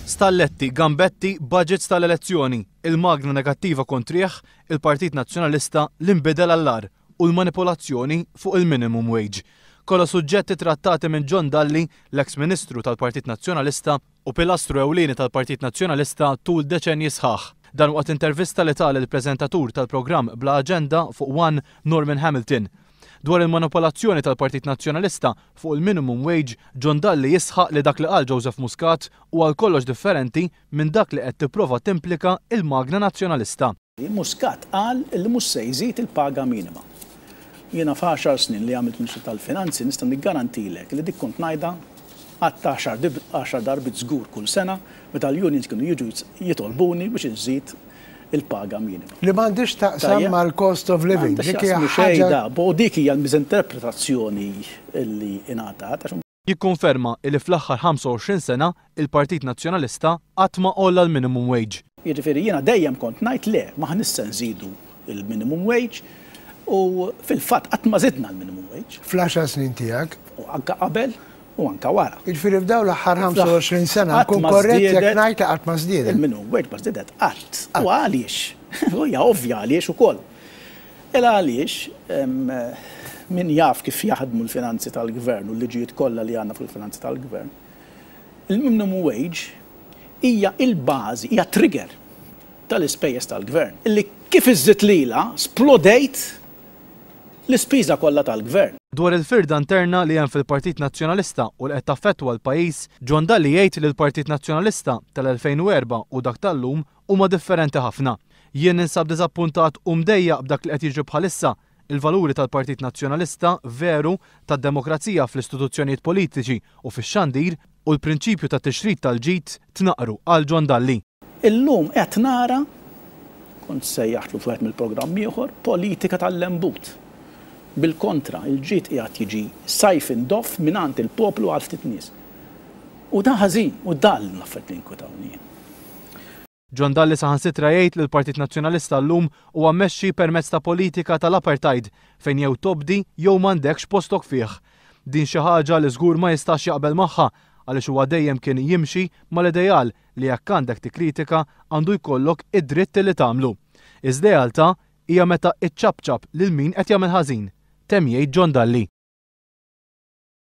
Stalletti, Gambetti, budgets tal-elezzjoni, il-magna negattiva kontrih, il-Partit Nazzjonalista l-inbidel għall-ar u l-manipolazzjoni fuq il-minimum wage. Kolla suġġetti trattati minn John Dalli, l-eks ministru tal-Partit Nazzjonalista u pilastru ewlieni tal-Partit Nazzjonalista tul deċenji sħaħ. Dan waqt intervista li tal il-preżentatur tal-programm Bla Aġenda fuq One Norman Hamilton. Dwar il-manipolazzjoni tal-Partit Nazzjonalista fuq il-minimum wage, John Dalli jisħaq li dak li qal Joseph Muscat huwa kollox differenti minn dak li qed tipprova timplika il-magna nazzjonalista. Muscat qal li mhux se jżid il-paga minima. Jiena f'10 snin li għamilt Ministru tal-Finanzi nista' niggarantilek li dik kont ngħidha għatta 10 darbit żgur kull sena meta l-unions kienu jiġu jitolbuni biex inżid il-paga minima. Li m'għandix taqsam mal-cost of living. Dik hija ħaġa dik hija l-miżinterpretazzjoni li ingħatat. Jikkonferma li fl-aħħar 25 sena il-Partit Nazzjonalista qatt ma qolla l-minimum wage. Jiġifieri jiena dejjem kont ngħid le ma ħnissa nżidu il-minimum wage u fil-fatt qatt ma żidna l-minimum wage. Fl-10 snin tiegħek. U anke qabel u anke wara. Jiġifieri f'dawn l-aħħar 25 sena nkun korrett jekk ngħid qatt ma żdiedet. Il-minimum wage ma żdiedet qatt. U għaliex? Hija ovvja għaliex ukoll. Ela għaliex min jaf kif jaħdmu l-finanzi tal-gvern u l-liġijiet kollha li għandna fuq il-finanzi tal-gvern. Il-minimum wage hija il-bażi, hija trigger tal-ispejjeż tal-gvern. Illi kif iżżid lilha splodejt l-ispiża kollha tal-gvern. Dwar il-firda interna li hemm fil-Partit Nazzjonalista u li qed taffettwa l-pajjiż, John Dalli jgħid li l-Partit Nazzjonalista tal-2004 u dak tal-lum huma differenti ħafna. Jien ninsab diżappuntat u mdejjaq b'dak li qed jiġri bħalissa. Il-valuri tal-Partit Nazzjonalista veru tad-demokrazija fl-istituzzjonijiet politiċi u fix-xandir u l-prinċipju tat-tixrid tal-ġid tnaqru għal John Dalli. Illum qed nara kont sejjaħtlu f'wieħed mill-programm ieħor politika tal-lembut. Bil-kontra, il-ġid qiegħed jiġi sajfin doff mingħand il-poplu għal ftit nies. U da ħażin u dal naffett li nkwetawni. John Dalli saħansitra jgħid li l-Partit Nazzjonalista llum huwa mmexxi permezz ta' politika tal-apartheid fejn jew tobdi jew m'għandekx postok fih. Din xi ħaġa li żgur ma jistax jaqbel magħha għaliex huwa dejjem kien jimxi mal-ideal li jekk għandek tikkritika għandu jkollok id-dritt li tagħmlu. Iż-realtà hija meta iċċabċab lil min qed jagħmel ħażin. Temm jgħid John Dalli.